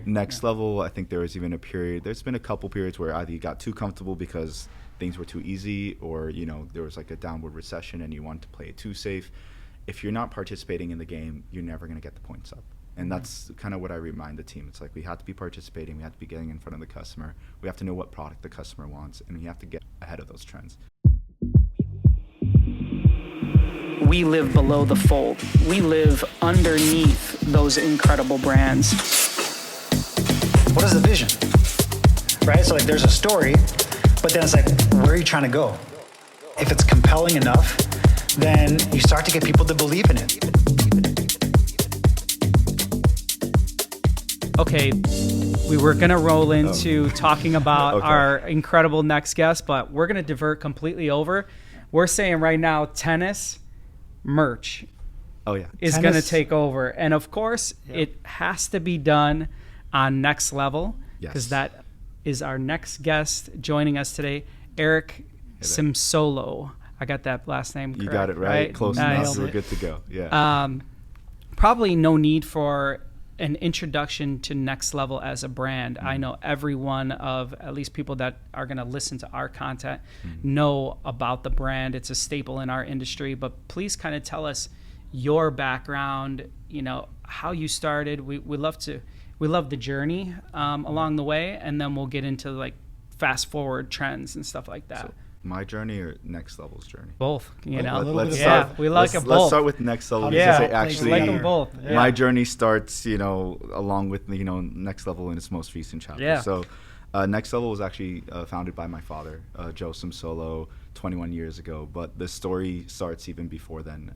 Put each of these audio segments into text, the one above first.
Next Level, I think there was even a period, there's been a couple periods where either you got too comfortable because things were too easy, or, you know, there was like a downward recession and you wanted to play it too safe. If you're not participating in the game, you're never going to get the points up. And that's kind of what I remind the team. It's like we have to be participating. We have to be getting in front of the customer. We have to know what product the customer wants, and we have to get ahead of those trends. We live below the fold. We live underneath those incredible brands. What is the vision? Right? So like there's a story, but then it's like, where are you trying to go? If it's compelling enough, then you start to get people to believe in it. Okay, we were going to roll into talking about our incredible next guest, but we're going to divert completely over. We're saying right now tennis merch is going to take over. And of course, it has to be done on Next Level, because that is our next guest joining us today, Eric Simsolo. I got that last name correct. You got it right. Close enough. We're good to go. Yeah. Probably no need for an introduction to Next Level as a brand. I know every one of at least people that are going to listen to our content know about the brand. It's a staple in our industry, but please kind of tell us your background, you know, how you started. We love the journey along the way, and then we'll get into like fast forward trends and stuff like that. So my journey or Next Level's journey? Both, you know. Let's Let's start with Next Level. Actually, like them both. Yeah. My journey starts, you know, along with, you know, Next Level in its most recent chapter. Yeah. So Next Level was actually founded by my father, Joe Simsolo, 21 years ago. But the story starts even before then.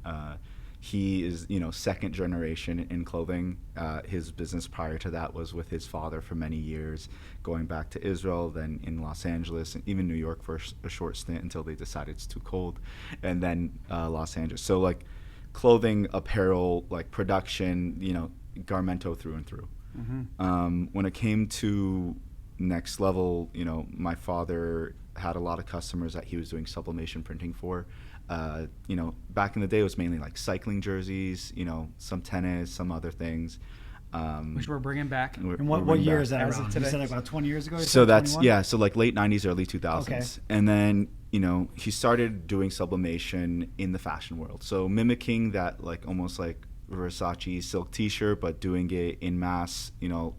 He is, you know, second generation in clothing. His business prior to that was with his father for many years, going back to Israel, then in Los Angeles, and even New York for a short stint until they decided it's too cold, and then Los Angeles. So like clothing, apparel, like production, you know, Garmento through and through. When it came to Next Level, you know, my father had a lot of customers that he was doing sublimation printing for. You know, back in the day, it was mainly like cycling jerseys, you know, some tennis, some other things. Which we're bringing back. And what year is that around? You said like about 20 years ago? So that's, 21? So like late 90s, early 2000s. Okay. And then, you know, he started doing sublimation in the fashion world. So mimicking that, like almost like Versace silk t-shirt, but doing it in mass, you know,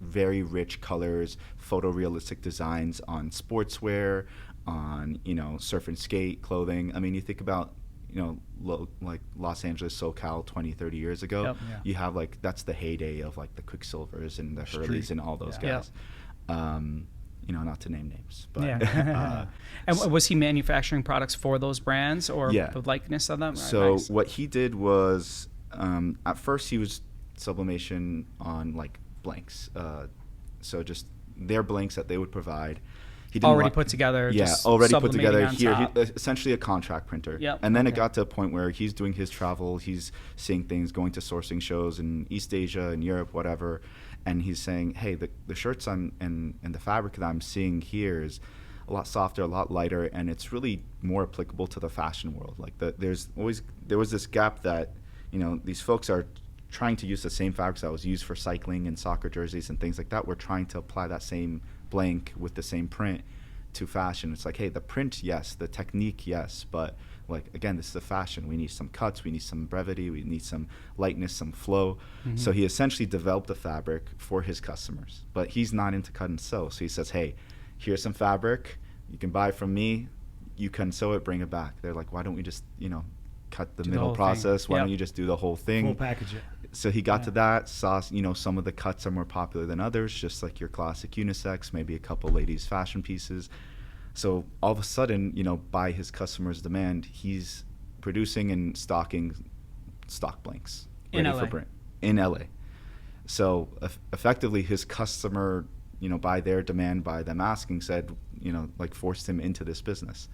very rich colors, photorealistic designs on sportswear, on, you know, surf and skate clothing. I mean, you think about, you know, like Los Angeles, SoCal 20, 30 years ago, you have like, that's the heyday of like the Quicksilvers and the Hurleys and all those guys. You know, not to name names, but. And was he manufacturing products for those brands or the likeness of them? So what he did was, at first he was sublimation on like blanks. So just their blanks that they would provide. He didn't already put together. Already put together here. Essentially a contract printer. And then it got to a point where he's doing his travel. He's seeing things, going to sourcing shows in East Asia and Europe, whatever. And he's saying, hey, the shirts and the fabric that I'm seeing here is a lot softer, a lot lighter, and it's really more applicable to the fashion world. Like there was this gap that, you know, these folks are trying to use the same fabrics that was used for cycling and soccer jerseys and things like that. We're trying to apply that same blank with the same print to fashion. It's like, hey, the print, yes, the technique, yes, but like, again, this is a fashion. We need some cuts, we need some brevity, we need some lightness, some flow. So he essentially developed the fabric for his customers, but he's not into cut and sew. So he says, hey, here's some fabric, you can buy from me, you can sew it, bring it back. They're like, why don't we just, you know, cut the middle process? Why don't you just do the whole thing? Full package it. So he got to that, saw, you know, some of the cuts are more popular than others, just like your classic unisex, maybe a couple ladies' fashion pieces. So all of a sudden, you know, by his customers' demand, he's producing and stocking stock blanks ready for print in LA. So effectively, his customer, you know, by their demand, by them asking, said, you know, like forced him into this business.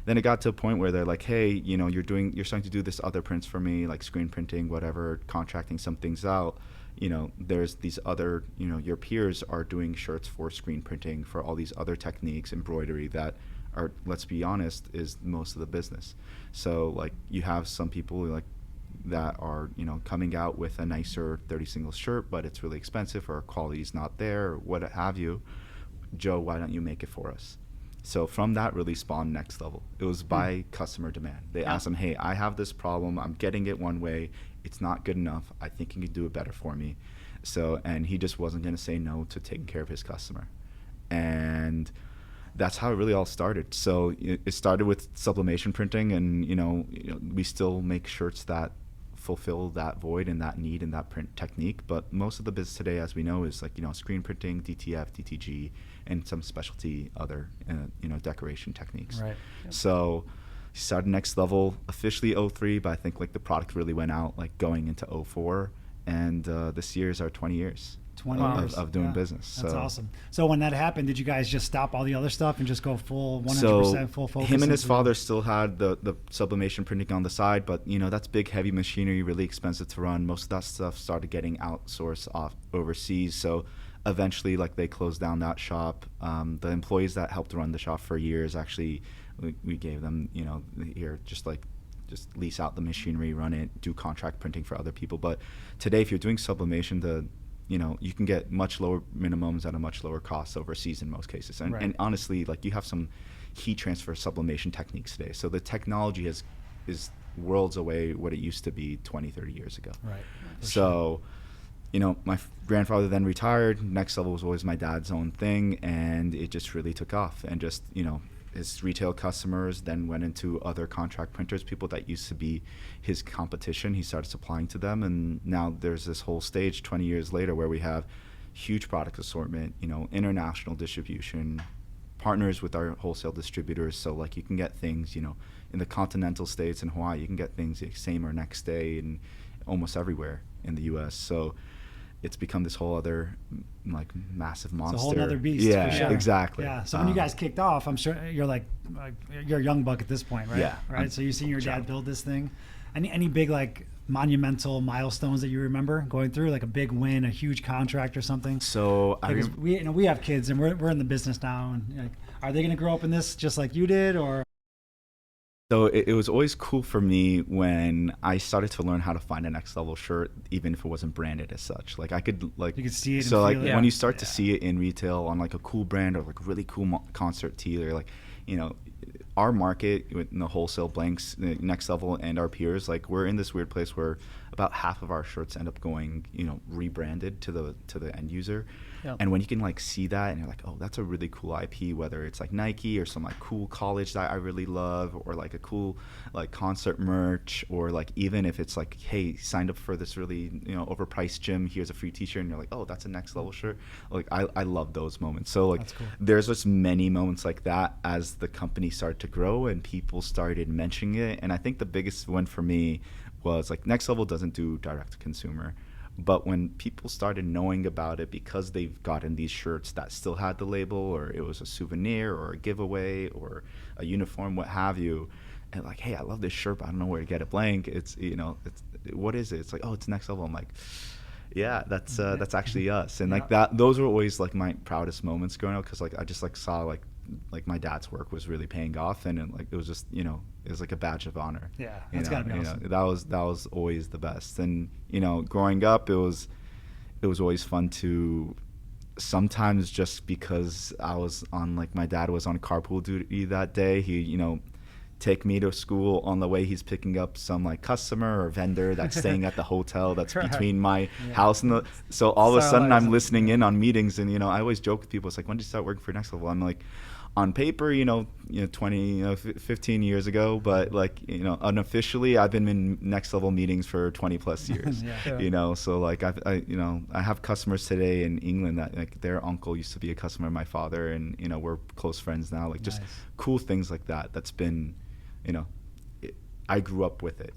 Then it got to a point where they're like, hey, you know, you're starting to do this other prints for me, like screen printing, whatever, contracting some things out. You know, there's these other, you know, your peers are doing shirts for screen printing, for all these other techniques, embroidery that are, let's be honest, is most of the business. So like you have some people like that are, coming out with a nicer 30 single shirt, but it's really expensive or quality's not there or what have you. Joe, why don't you make it for us? So from that really spawned Next Level. It was by customer demand. They asked him, hey, I have this problem. I'm getting it one way. It's not good enough. I think you can do it better for me. So, and he just wasn't going to say no to taking care of his customer. And that's how it really all started. So it started with sublimation printing, and we still make shirts that fulfill that void and that need and that print technique. But most of the business today, as we know, is like screen printing, DTF, DTG, and some specialty other decoration techniques. Right. Yep. So started Next Level officially 03, but I think like the product really went out like going into 04, and this year is our 20 years. 20 years of doing business. That's awesome. So when that happened, did you guys just stop all the other stuff and just go full 100% full focus? Him and his father still had the sublimation printing on the side, but that's big heavy machinery, really expensive to run. Most of that stuff started getting outsourced off overseas. So eventually, like, they closed down that shop. The employees that helped run the shop for years, actually, we gave them, here, just lease out the machinery, run it, do contract printing for other people. But today, if you're doing sublimation, you can get much lower minimums at a much lower cost overseas in most cases. And, and honestly, like, you have some heat transfer sublimation techniques today. So the technology is worlds away what it used to be 20, 30 years ago. Right. So, my grandfather then retired. Next Level was always my dad's own thing, and it just really took off. And just, his retail customers then went into other contract printers, people that used to be his competition. He started supplying to them, and now there's this whole stage 20 years later where we have huge product assortment, international distribution, partners with our wholesale distributors. So like, you can get things, in the continental states and Hawaii, you can get things the same or next day and almost everywhere in the US. So it's become this whole other like massive monster. It's a whole other beast. Yeah, for sure. Exactly. Yeah. So when you guys kicked off, I'm sure you're you're a young buck at this point, right? Yeah. Right. So you've seen your dad build this thing. Any big like monumental milestones that you remember going through, like a big win, a huge contract or something? So we have kids and we're in the business now, and like, are they going to grow up in this just like you did, or? So it was always cool for me when I started to learn how to find a Next Level shirt, even if it wasn't branded as such. Like, I could like, you could see it. So like, it. when you start to see it in retail on like a cool brand or like really cool concert tee, or like, our market in the wholesale blanks, Next Level and our peers, like, we're in this weird place where about half of our shirts end up going, rebranded to the end user. Yep. And when you can like see that and you're like, oh, that's a really cool IP, whether it's like Nike or some like cool college that I really love, or like a cool like concert merch, or like even if it's like, hey, signed up for this really overpriced gym, here's a free t-shirt, and you're like, oh, that's a Next Level shirt. Like, I love those moments. So like, cool. There's just many moments like that as the company started to grow and people started mentioning it. And I think the biggest one for me was like, Next Level doesn't do direct to consumer. But when people started knowing about it because they've gotten these shirts that still had the label, or it was a souvenir or a giveaway or a uniform, what have you, and like, hey, I love this shirt, but I don't know where to get it blank. It's, what is it? It's like, oh, it's Next Level. I'm like, yeah, that's actually us. And like that, those were always like my proudest moments growing up, because like I just like saw like my dad's work was really paying off, and like it was just it was like a badge of honor. Yeah, that's gotta be awesome. That was always the best. And growing up, it was always fun to sometimes, just because I was on, like, my dad was on carpool duty that day, he take me to school. On the way, he's picking up some like customer or vendor that's staying at the hotel that's between my house and the. So all of a sudden, I'm listening in on meetings, and I always joke with people. It's like, when did you start working for Next Level? I'm like, on paper, 20, 15 years ago, but like, unofficially, I've been in Next Level meetings for 20 plus years. So like I have customers today in England that like their uncle used to be a customer of my father, and we're close friends now. Like, just cool things like that. That's been, I grew up with it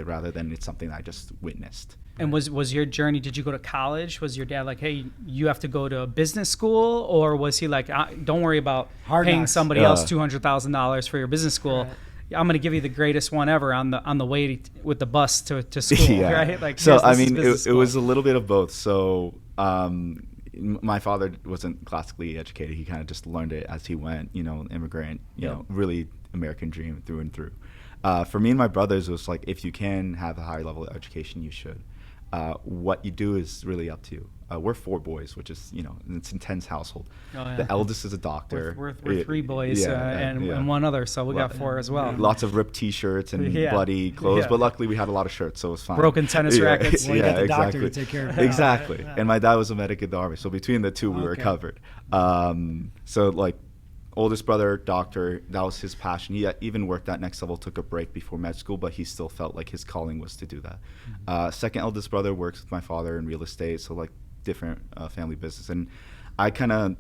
rather than it's something I just witnessed. And was your journey, did you go to college? Was your dad like, hey, you have to go to a business school? Or was he like, don't worry about paying somebody else $200,000 for your business school. Right. I'm going to give you the greatest one ever on the way with the bus to school, right? Like, so, I mean, it was a little bit of both. So my father wasn't classically educated. He kind of just learned it as he went, immigrant, really American dream through and through. For me and my brothers, it was like, if you can have a higher level of education, you should. What you do is really up to you. We're 4 boys, which is, it's an intense household. Oh, yeah. The eldest is a doctor. We're 3 boys and one other, so we got 4 as well. Lots of ripped T-shirts and bloody clothes, but luckily we had a lot of shirts, so it was fine. Broken tennis rackets. Well, you got the doctor to take care of it. Exactly. And my dad was a medic in the Army, so between the two, we were covered. So like, oldest brother, doctor, that was his passion. He even worked at Next Level, took a break before med school, but he still felt like his calling was to do that. Second eldest brother works with my father in real estate, so like different family business. And I kind of,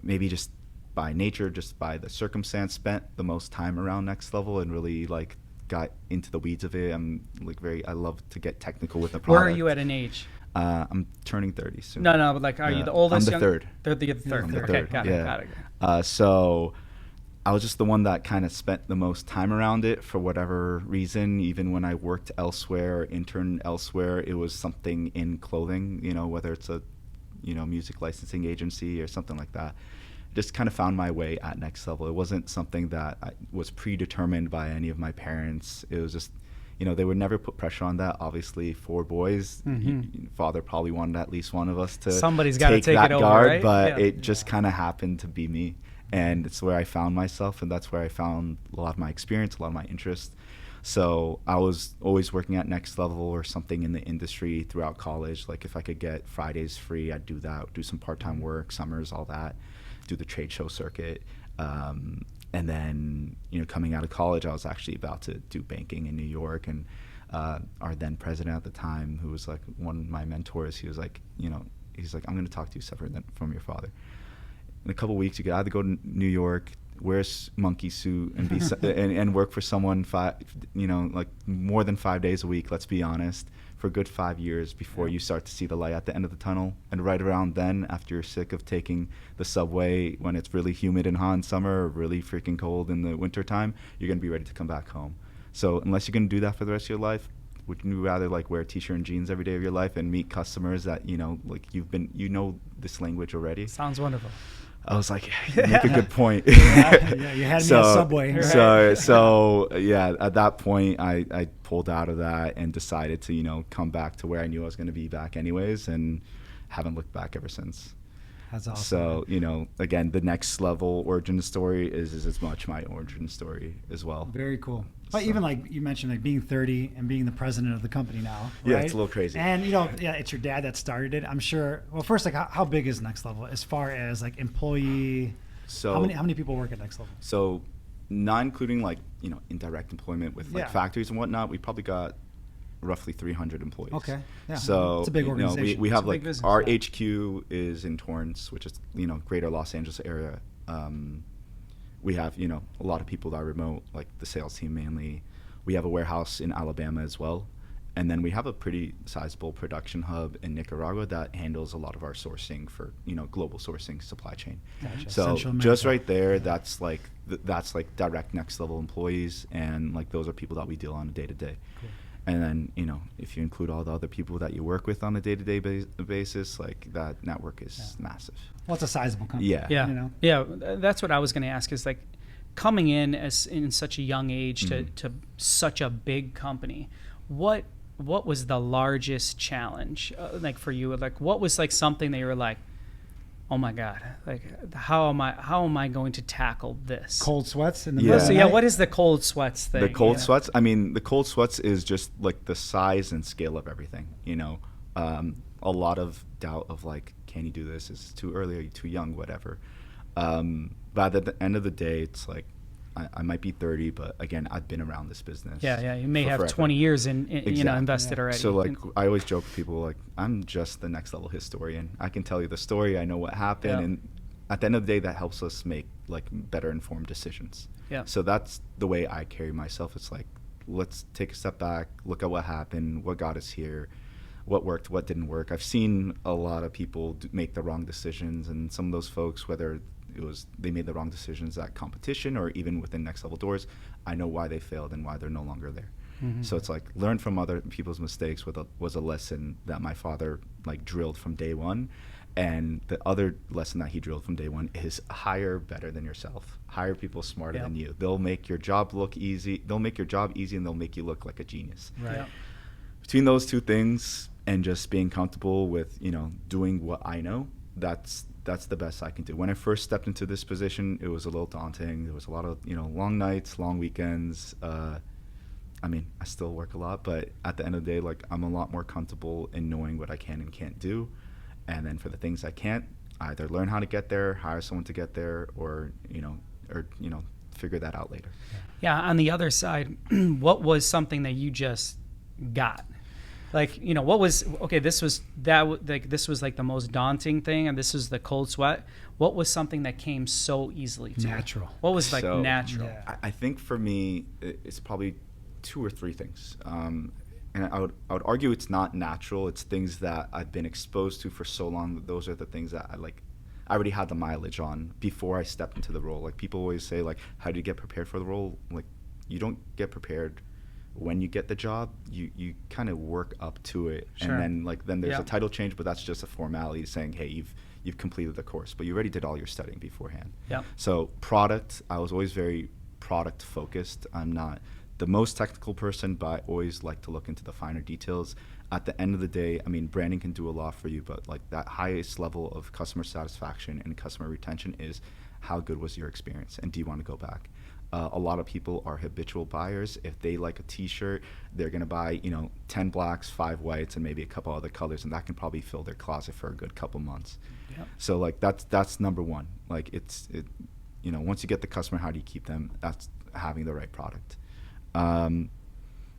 maybe just by nature, just by the circumstance, spent the most time around Next Level and really like got into the weeds of it. I'm like I love to get technical with the product. Where are you at an age? I'm turning 30 soon. No, but like, are you the oldest? I'm the third. They're the third. I'm the okay, third. got it. So I was just the one that kind of spent the most time around it for whatever reason. Even when I worked elsewhere, interned elsewhere, it was something in clothing, whether it's a, music licensing agency or something like that. Just kind of found my way at Next Level. It wasn't something that was predetermined by any of my parents. It was just, they would never put pressure on that. Obviously, 4 boys, father probably wanted at least one of us to somebody's got to take that it over, guard, right? but it just kind of happened to be me. And it's where I found myself, and that's where I found a lot of my experience, a lot of my interest. So I was always working at Next Level or something in the industry throughout college. Like if I could get Fridays free, I'd do that, do some part-time work, summers, all that, do the trade show circuit. And then, coming out of college, I was actually about to do banking in New York. And our then president at the time, who was like one of my mentors, he was like, I'm going to talk to you separate from your father. In a couple of weeks, you could either go to New York, wear a monkey suit, and be and work for someone like more than 5 days a week. Let's be honest, for a good 5 years before you start to see the light at the end of the tunnel. And right around then, after you're sick of taking the subway when it's really humid and hot in summer, or really freaking cold in the wintertime, you're gonna be ready to come back home. So unless you're gonna do that for the rest of your life, would you rather like wear a t-shirt and jeans every day of your life and meet customers that like this language already? Sounds wonderful. I was like, you make a good point. You had me at Subway. So at that point, I pulled out of that and decided to, come back to where I knew I was going to be back anyways, and haven't looked back ever since. That's awesome. So, again, the Next Level origin story is as much my origin story as well. Very cool. But even like you mentioned, like being 30 and being the president of the company now, right? Yeah, it's a little crazy. And it's your dad that started it. I'm sure. Well, first, like how big is Next Level as far as like employee? So how many people work at Next Level? So, not including like indirect employment with like factories and whatnot, we probably got roughly 300 employees. Okay. Yeah. So it's a big organization. We have like business, our HQ is in Torrance, which is greater Los Angeles area. We have a lot of people that are remote, like the sales team mainly. We have a warehouse in Alabama as well, and then we have a pretty sizable production hub in Nicaragua that handles a lot of our sourcing for global sourcing supply chain. Gotcha. So just right there, that's like direct Next Level employees, and like those are people that we deal on a day to day. And then, if you include all the other people that you work with on a day-to-day basis, like that network is massive. Well, it's a sizable company. Yeah. Yeah. That's what I was going to ask is like coming in such a young age to such a big company, what was the largest challenge like for you? Like what was like something that you were like, oh my God, like how am I going to tackle this? Cold sweats in the middle. So what is the cold sweats thing? The cold sweats, I mean, the cold sweats is just like the size and scale of everything, a lot of doubt of like, can you do this? Is it too early? Are you too young? Whatever. But at the end of the day, it's like, I might be 30, but again, I've been around this business. Yeah. You may have forever. 20 years in invested already. So like, I always joke with people like, I'm just the Next Level historian. I can tell you the story. I know what happened, and at the end of the day, that helps us make like better informed decisions. Yeah. So that's the way I carry myself. It's like, let's take a step back, look at what happened, what got us here, what worked, what didn't work. I've seen a lot of people make the wrong decisions, and some of those folks, whether they made the wrong decisions at competition or even within Next Level doors, I know why they failed and why they're no longer there. Mm-hmm. So it's like learn from other people's mistakes was a lesson that my father like drilled from day one, And the other lesson that he drilled from day one is hire better than yourself. Hire people smarter than you. They'll make your job look easy. They'll make your job easy, and they'll make you look like a genius. Right. Yep. Between those two things and just being comfortable with, doing what I know, that's the best I can do. When I first stepped into this position, it was a little daunting. There was a lot of, long nights, long weekends. I still work a lot, but at the end of the day, like, I'm a lot more comfortable in knowing what I can and can't do. And then for the things I can't, either learn how to get there, hire someone to get there, or figure that out later. Yeah. On the other side, what was something that you just got? Like, what was, okay, this was like the most daunting thing, and this is the cold sweat. What was something that came so easily to natural? You? What was natural? Yeah. I think for me, it's probably 2 or 3 things. And I would argue it's not natural. It's things that I've been exposed to for so long. Those are the things that I already had the mileage on before I stepped into the role. Like, people always say, like, how do you get prepared for the role? Like, you don't get prepared when you get the job. You kind of work up to it. Sure. And then there's a title change, but that's just a formality saying, hey, you've completed the course, but you already did all your studying beforehand. Yeah. So product, I was always very product focused. I'm not the most technical person, but I always like to look into the finer details. At the end of the day, branding can do a lot for you, but like that highest level of customer satisfaction and customer retention is how good was your experience, and do you want to go back? A lot of people are habitual buyers. If they like a t-shirt, they're going to buy 10 blacks, 5 whites, and maybe a couple other colors, and that can probably fill their closet for a good couple months. Yep. So like that's number one. Like once you get the customer, how do you keep them? That's having the right product.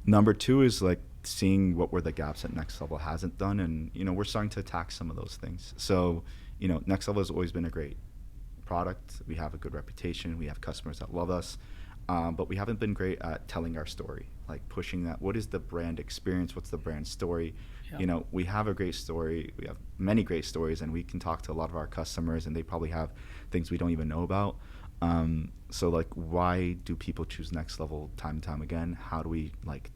Number 2 is like seeing what were the gaps that Next Level hasn't done, and we're starting to attack some of those things. So Next Level has always been a great product. We have a good reputation. We have customers that love us, but we haven't been great at telling our story, like pushing that. What is the brand experience? What's the brand story? Yeah. We have a great story. We have many great stories, and we can talk to a lot of our customers, and they probably have things we don't even know about. So like, why do people choose Next Level time and time again? How do we like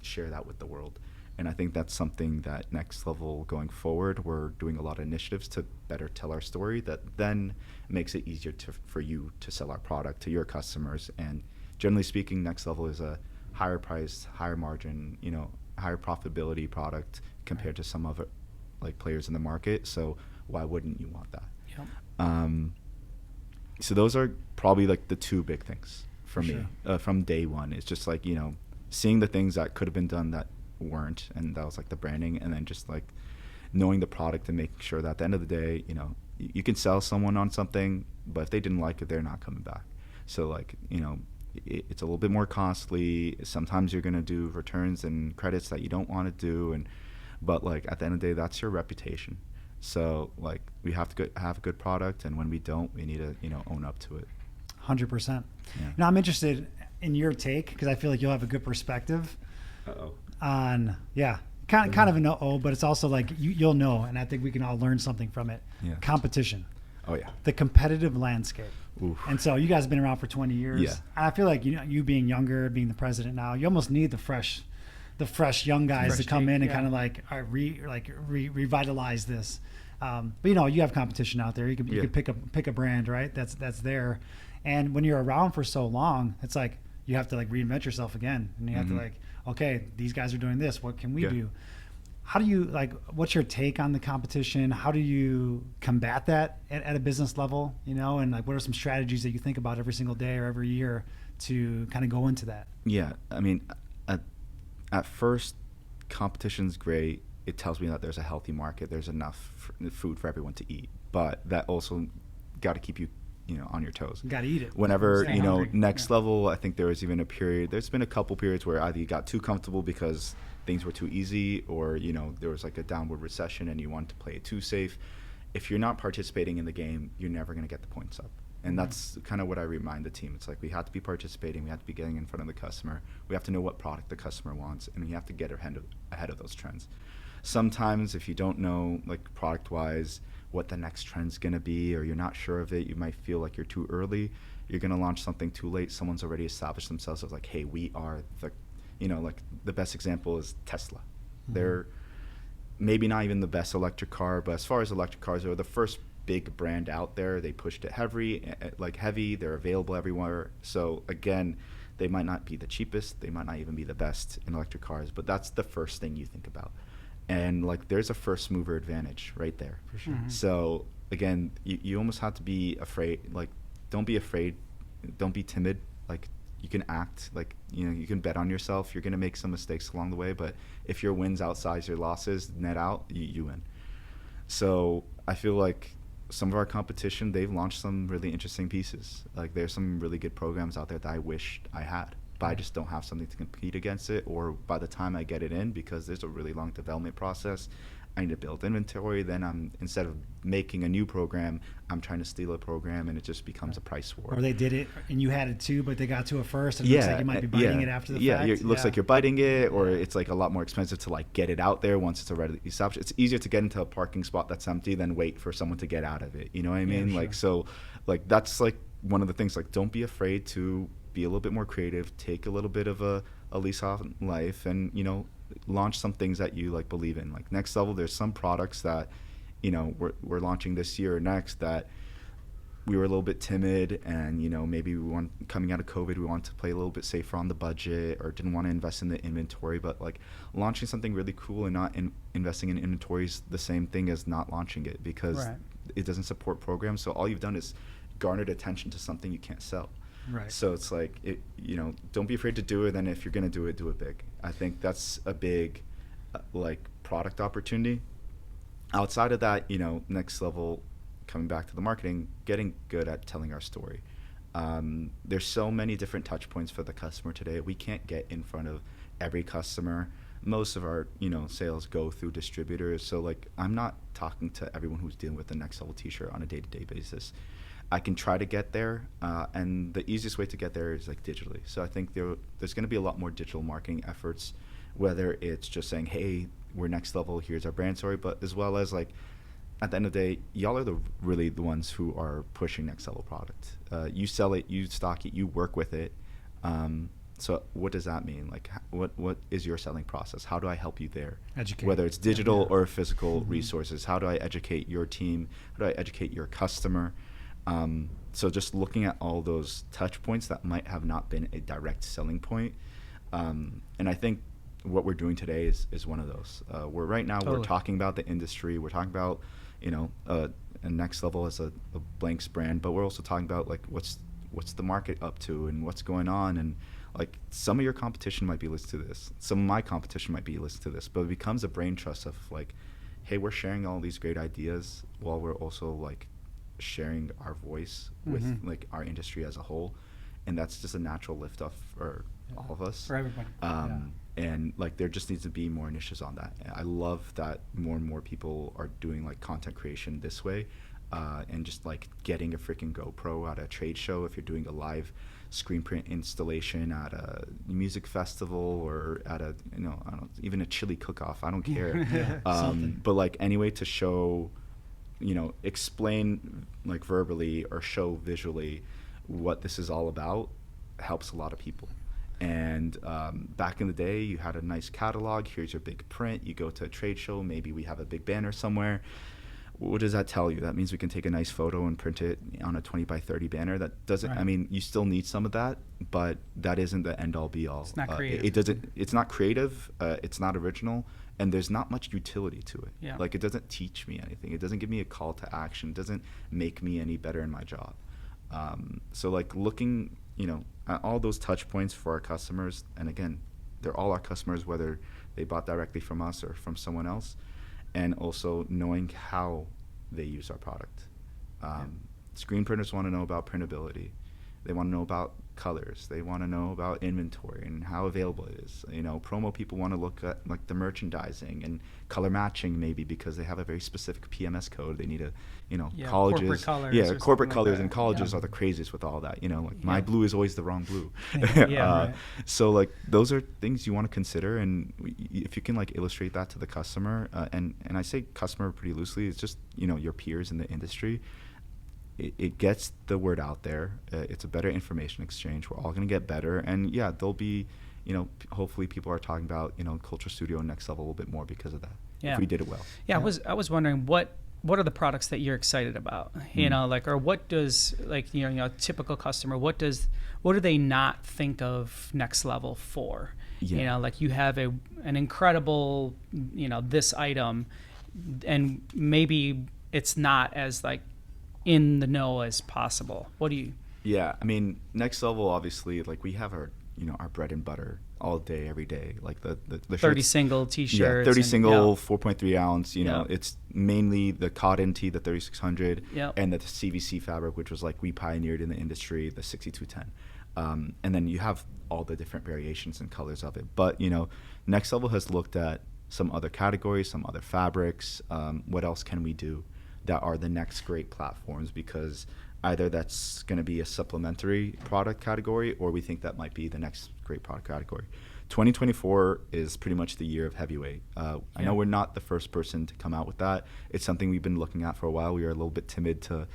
share that with the world? And I think that's something that Next Level going forward, we're doing a lot of initiatives to better tell our story that then makes it easier for you to sell our product to your customers. And generally speaking, Next Level is a higher priced, higher margin, higher profitability product compared to some other like players in the market. So why wouldn't you want that? Yep. So those are probably like the 2 big things for me from day one. It's just like, seeing the things that could have been done that weren't, and that was like the branding, and then just like knowing the product and making sure that at the end of the day, you can sell someone on something, but if they didn't like it, they're not coming back. So like, it's a little bit more costly. Sometimes you're going to do returns and credits that you don't want to do. But like at the end of the day, that's your reputation. So like we have to have a good product, and when we don't, we need to own up to it. 100%. Yeah. Now I'm interested in your take, because I feel like you'll have a good perspective on kind of a no, but it's also like you'll know, and I think we can all learn something from it. Yeah. Competition. Oh yeah. The competitive landscape. Oof. And so you guys have been around for 20 years. Yeah. And I feel like you being younger, being the president now, you almost need the fresh young guys to come in and kind of like revitalize this. But you have competition out there. You could pick a brand, right? That's there. And when you're around for so long, it's like you have to like reinvent yourself again, and you have to like, okay, these guys are doing this. What can we do? How do you what's your take on the competition? How do you combat that at a business level? And like, what are some strategies that you think about every single day or every year to kind of go into that? Yeah, at first, competition's great. It tells me that there's a healthy market. There's enough food for everyone to eat, but that also got to keep you, on your toes. Got to eat it. Whenever, Next Level, I think there was even a period, there's been a couple periods where either you got too comfortable because things were too easy, or, there was like a downward recession and you wanted to play it too safe. If you're not participating in the game, you're never going to get the points up. And that's kind of what I remind the team. It's like we have to be participating. We have to be getting in front of the customer. We have to know what product the customer wants, and we have to get ahead of those trends. Sometimes if you don't know, like product-wise, what the next trend's going to be, or you're not sure of it, you might feel like you're too early. You're going to launch something too late. Someone's already established themselves as like, hey, we are the, like the best example is Tesla. Mm-hmm. maybe not even the best electric car, but as far as electric cars, they were the first big brand out there. They pushed it heavy. They're available everywhere. So again, they might not be the cheapest. They might not even be the best in electric cars, but that's the first thing you think about. And like, there's a first mover advantage right there. For sure. So again, you almost have to be afraid. Like, don't be afraid. Don't be timid. Like, you can act, like, you can bet on yourself. You're going to make some mistakes along the way, but if your wins outsize your losses, net out, you win. So I feel like some of our competition, they've launched some really interesting pieces. Like, there's some really good programs out there that I wish I had, but I just don't have something to compete against it. Or by the time I get it in, because there's a really long development process, I need to build inventory. Then instead of making a new program, I'm trying to steal a program, and it just becomes a price war. Or they did it and you had it too, but they got to it first, and it looks like you might be biting it after the fact. It looks like you're biting it, or it's like a lot more expensive to like get it out there once it's already established. It's easier to get into a parking spot that's empty than wait for someone to get out of it. You know what I mean? Sure. Like, so like, that's like one of the things. Like, don't be afraid to be a little bit more creative, take a little bit of a lease off life, and launch some things that you like believe in. Like Next Level, there's some products that we're launching this year or next that we were a little bit timid, and maybe coming out of COVID, we want to play a little bit safer on the budget, or didn't want to invest in the inventory. But like, launching something really cool and not investing in inventory is the same thing as not launching it, because it doesn't support programs. So all you've done is garnered attention to something you can't sell. Right. So it's like, don't be afraid to do it. And if you're going to do it big. I think that's a big like product opportunity. Outside of that, Next Level, coming back to the marketing, getting good at telling our story. There's so many different touch points for the customer today. We can't get in front of every customer. Most of our sales go through distributors. So like, I'm not talking to everyone who's dealing with the Next Level t-shirt on a day-to-day basis. I can try to get there, and the easiest way to get there is like digitally. So I think there's going to be a lot more digital marketing efforts, whether it's just saying, hey, we're Next Level, here's our brand story, but as well as like, at the end of the day, y'all are really the ones who are pushing Next Level product. You sell it, you stock it, you work with it. So what does that mean? Like, what is your selling process? How do I help you there? Educate. Whether it's digital or physical resources, how do I educate your team? How do I educate your customer? So just looking at all those touch points that might have not been a direct selling point. And I think what we're doing today is one of those. We're talking about the industry. We're talking about, a Next Level as a blanks brand, but we're also talking about like, what's the market up to and what's going on. And like, some of your competition might be listening to this. Some of my competition might be listening to this, but it becomes a brain trust of like, hey, we're sharing all these great ideas while we're also like sharing our voice with like our industry as a whole, and that's just a natural lift off for all of us, for everybody. And like, there just needs to be more initiatives on that. I love that more and more people are doing like content creation this way, and just like getting a freaking GoPro at a trade show, if you're doing a live screen print installation at a music festival, or at a I don't know, even a chili cook-off, I don't care. But like, any way to show, explain like verbally or show visually what this is all about helps a lot of people. And back in the day, you had a nice catalog, here's your big print, you go to a trade show, maybe we have a big banner somewhere. What does that tell you? That means we can take a nice photo and print it on a 20 by 30 banner. That doesn't, I mean, you still need some of that, but that isn't the end all be all. It's not creative. It's not creative, it's not original, and there's not much utility to it. Yeah. Like, it doesn't teach me anything. It doesn't give me a call to action. It doesn't make me any better in my job. So like, looking, at all those touch points for our customers, and again, they're all our customers, whether they bought directly from us or from someone else, and also knowing how they use our product. Screen printers want to know about printability. They want to know about colors. They want to know about inventory and how available it is. Promo people want to look at like the merchandising and color matching, maybe because they have a very specific PMS code. They need a, colleges. Corporate colors. Corporate colors, like and colleges are the craziest with all that. Like, my blue is always the wrong blue. Right. So like, those are things you want to consider, and if you can like illustrate that to the customer, and I say customer pretty loosely, it's just your peers in the industry. It gets the word out there. It's a better information exchange. We're all going to get better. And yeah, there'll be, hopefully people are talking about, Culture Studio and Next Level a little bit more because of that. if we did it well. Yeah, I was wondering what are the products that you're excited about? You know, like, or what does, like, you know, a typical customer, what do they not think of Next Level for? You know, like, you have an incredible, you know, this item, and maybe it's not as like in the know as possible. What do you? Yeah, I mean, Next Level, obviously, like, we have our, you know, our bread and butter all day, every day. Like the 30 single t-shirts. Yeah, 30 single, 4.3 ounce, you know, it's mainly the cotton tee, the 3600, and the CVC fabric, which was like we pioneered in the industry, the 6210. And then you have all the different variations and colors of it. But, you know, Next Level has looked at some other categories, some other fabrics. What else can we do that are the next great platforms? Because either that's going to be a supplementary product category, or we think that might be the next great product category. 2024 is pretty much the year of heavyweight. I know we're not the first person to come out with that. It's something we've been looking at for a while. We were a little bit timid to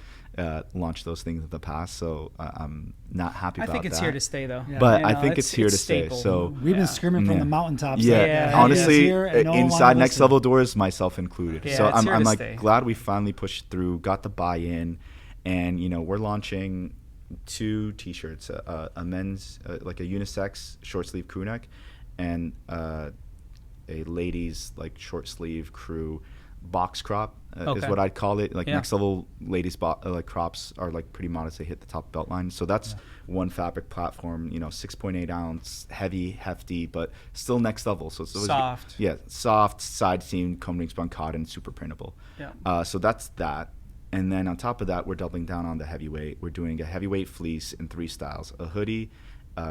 launch those things in the past, so I'm not happy about that. I think it's here to stay, though. Yeah. But I think it's here to staple. stay. So we've been screaming from the mountaintops. Honestly, inside Next Level doors, myself included. Yeah, so I'm like stay. glad we finally pushed through, got the buy-in, and you know, we're launching 2 t-shirts, a men's like a unisex short sleeve crew neck, and a ladies like short sleeve crew box crop is what I'd call it. Like Next Level ladies like crops are like pretty modest. They hit the top belt line. So that's one fabric platform, you know, 6.8 ounce, heavy, hefty, but still Next Level. So it's soft. Soft, side seam, comb ring spun cotton, super printable. So that's that. And then on top of that, we're doubling down on the heavyweight. We're doing a heavyweight fleece in 3 styles: a hoodie,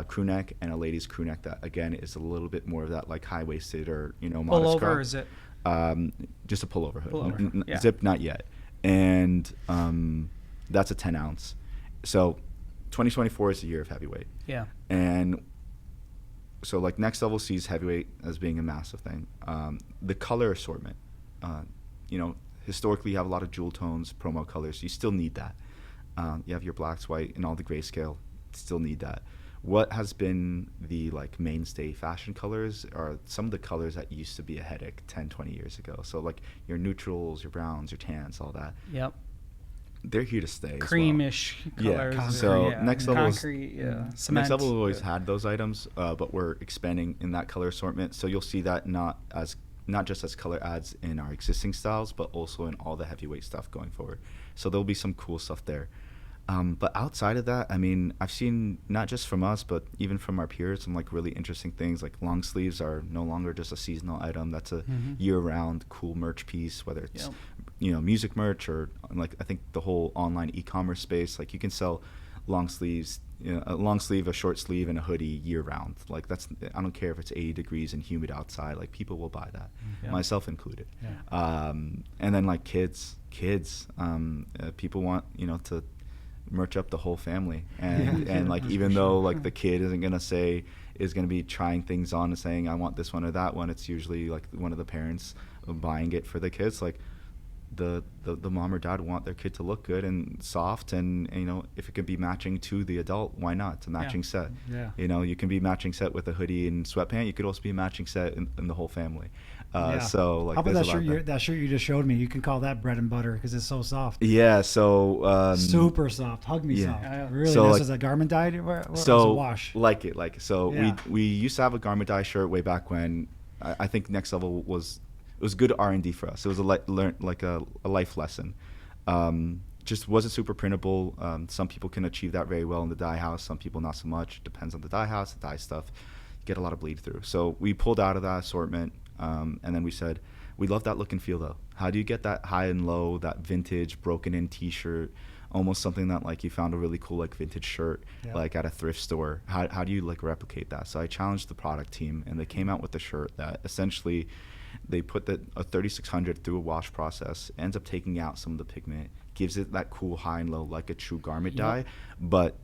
crew neck, and a ladies crew neck that again is a little bit more of that like high waisted or, you know, modest crop. Pullover, is it? Just a pullover hood. Zip not yet. And that's a 10 ounce. So 2024 is the year of heavyweight. Yeah. And so like Next Level sees heavyweight as being a massive thing. The color assortment, you know, historically you have a lot of jewel tones, promo colors. You still need that. You have your blacks, white, and all the grayscale. Still need that. What has been the like mainstay fashion colors are some of the colors that used to be a headache 10, 20 years ago. So like your neutrals, your browns, your tans, all that. Yep. They're here to stay. Creamish colors. Yeah. So Next Level, cement. Next Level always had those items, but we're expanding in that color assortment. So you'll see that not just as color adds in our existing styles, but also in all the heavyweight stuff going forward. So there'll be some cool stuff there. But outside of that, I mean, I've seen not just from us, but even from our peers, some like really interesting things. Like long sleeves are no longer just a seasonal item. That's a year-round cool merch piece, whether it's you know, music merch or like I think the whole online e-commerce space. Like you can sell long sleeves, you know, a long sleeve, a short sleeve, and a hoodie year-round. Like that's, I don't care if it's 80 degrees and humid outside. Like people will buy that, myself included. And then like kids, people want, you know, to merch up the whole family, and like even though like the kid is gonna be trying things on and saying I want this one or that one, it's usually like one of the parents buying it for the kids. Like the mom or dad want their kid to look good and soft, and you know, if it could be matching to the adult, why not? It's a matching set. You know, you can be matching set with a hoodie and sweatpant. You could also be a matching set in the whole family. So like, how about that shirt you just showed me? You can call that bread and butter because it's so soft. So super soft. Hug me soft. Really. So this like, is a garment dyed or so a wash? We used to have a garment dye shirt way back when. I think Next Level was good R&D for us. It was a life lesson. Just wasn't super printable. Some people can achieve that very well in the dye house. Some people not so much. Depends on the dye house, the dye stuff. You get a lot of bleed through. So we pulled out of that assortment. And then we said, we love that look and feel though. How do you get that high and low, that vintage broken in t-shirt, almost something that like you found a really cool like vintage shirt like at a thrift store? How do you like replicate that? So I challenged the product team, and they came out with a shirt that essentially they put a 3600 through a wash process, ends up taking out some of the pigment, gives it that cool high and low like a true garment dye, but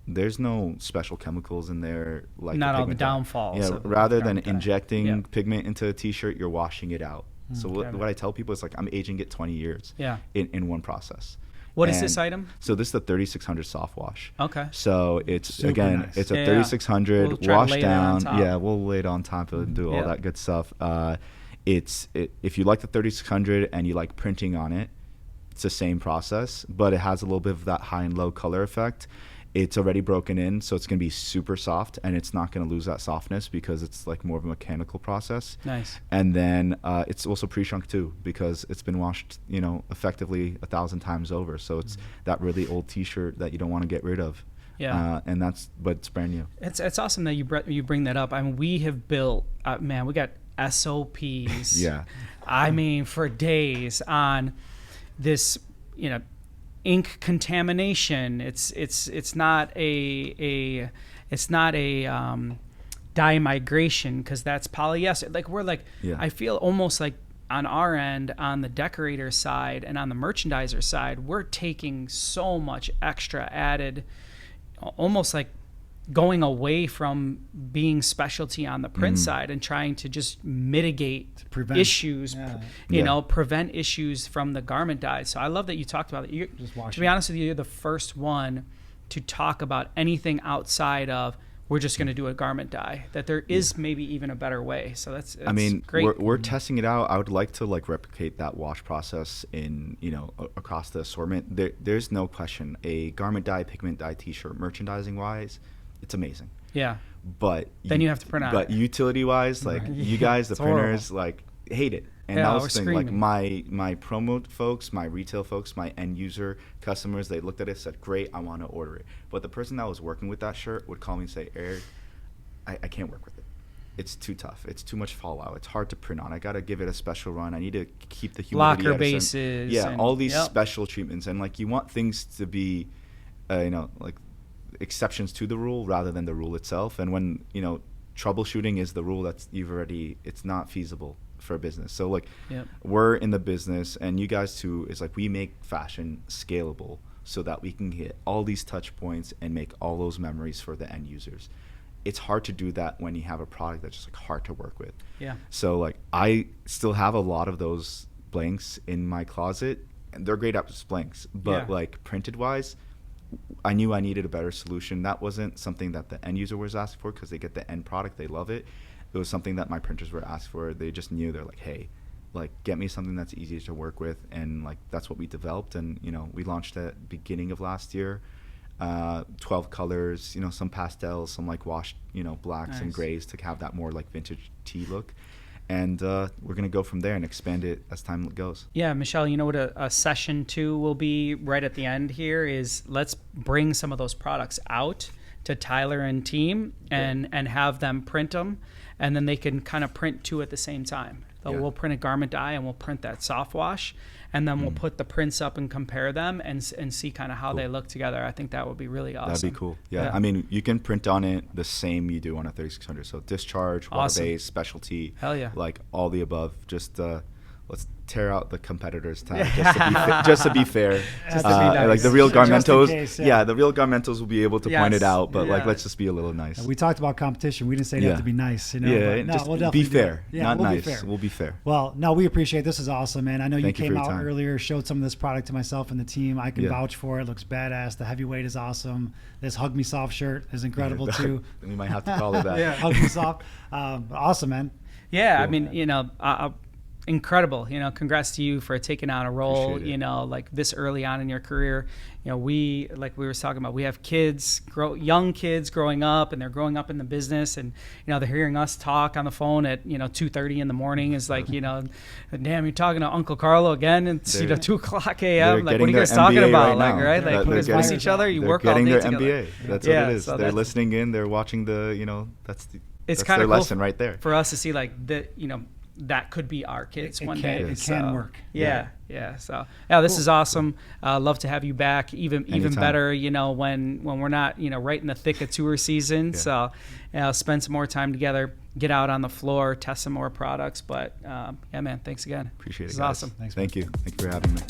there's no special chemicals in there, like not all the downfalls. Rather than injecting pigment into a t-shirt, you're washing it out. So what I tell people is like I'm aging it 20 years in one process. What is this item? So this is the 3600 soft wash. Okay. So it's super again, nice. It's a 3600 we'll wash down. We'll lay it on top and do all Yeah. that good stuff. if you like the 3600 and you like printing on it, it's the same process, but it has a little bit of that high and low color effect. It's already broken in, so it's going to be super soft, and it's not going to lose that softness because it's like more of a mechanical process. Nice. And then it's also pre-shrunk too because it's been washed, effectively 1,000 times over. So it's that really old T-shirt that you don't want to get rid of. Yeah. But it's brand new. It's awesome that you bring that up. I mean, we have built, we got SOPs. Yeah. I mean, for days on this, ink contamination. It's not a dye migration because that's polyester. Like I feel almost like on our end, on the decorator side and on the merchandiser side, we're taking so much extra added, almost like going away from being specialty on the print side and trying to just mitigate issues, prevent issues from the garment dyes. So I love that you talked about it. To be honest with you, you're the first one to talk about anything outside of we're just going to do a garment dye, that there is maybe even a better way. So that's great. We're testing it out. I would like to replicate that wash process in, across the assortment. There's no question a garment dye, pigment dye t-shirt merchandising wise, it's amazing. Yeah. But then you have to print out. But utility wise, you guys, the printers, hate it. And that was the thing. Screaming. My promo folks, my retail folks, my end user customers, they looked at it and said, great, I want to order it. But the person that was working with that shirt would call me and say, Eric, I can't work with it. It's too tough. It's too much fallout. It's hard to print on. I got to give it a special run. I need to keep the humidity. Locker bases. All these special treatments. And you want things to be, exceptions to the rule rather than the rule itself. And when troubleshooting is the rule, it's not feasible for a business. So we're in the business, and you guys too, is we make fashion scalable so that we can hit all these touch points and make all those memories for the end users. It's hard to do that when you have a product that's just hard to work with. Yeah. So I still have a lot of those blanks in my closet, and they're great as blanks, but printed wise, I knew I needed a better solution. That wasn't something that the end user was asking for because they get the end product, they love it. It was something that my printers were asked for. They just knew, they're hey, get me something that's easy to work with, and that's what we developed. And we launched at beginning of last year, 12 colors, some pastels, some washed blacks and grays to have that more vintage tea look. And we're going to go from there and expand it as time goes. Yeah, Michelle, you know what a session 2 will be right at the end here is let's bring some of those products out to Tyler and team and have them print them. And then they can kind of print 2 at the same time. So we'll print a garment dye and we'll print that soft wash. And then we'll put the prints up and compare them and see kind of how they look together. I think that would be really awesome. That'd be cool. Yeah. I mean, you can print on it the same you do on a 3600. So discharge, water-based, specialty. Hell yeah. All the above. Just let's tear out the competitors' tab just to be fair. Just to be nice. The real Garmentos. The real Garmentos will be able to point it out, but let's just be a little nice. We talked about competition. We didn't say that to be nice. We'll definitely be fair. Not nice. We'll be fair. Well, no, we appreciate it. This is awesome, man. I know you came out earlier, showed some of this product to myself and the team. I can vouch for it. It looks badass. The heavyweight is awesome. This Hug Me Soft shirt is incredible too. We might have to call it that. Hug Me Soft. Awesome, man. Yeah, cool. I mean, incredible. Congrats to you for taking on a role, this early on in your career. We were talking about, we have kids, young kids growing up, and they're growing up in the business, and they're hearing us talk on the phone at 2:30 in the morning is damn, you're talking to Uncle Carlo again, and it's 2:00 a.m. What are you guys talking about? Right now. You guys miss each other, you work all day together. together. MBA. That's what it is. So they're listening in, they're watching that's kind their of lesson right there for us to see that could be our kids one day. It can work. Yeah. So this is awesome. Love to have you back. Even better, when we're not, right in the thick of tour season. So spend some more time together, get out on the floor, test some more products. But man, thanks again. Appreciate it. This is awesome. Thanks. Thank you for having me.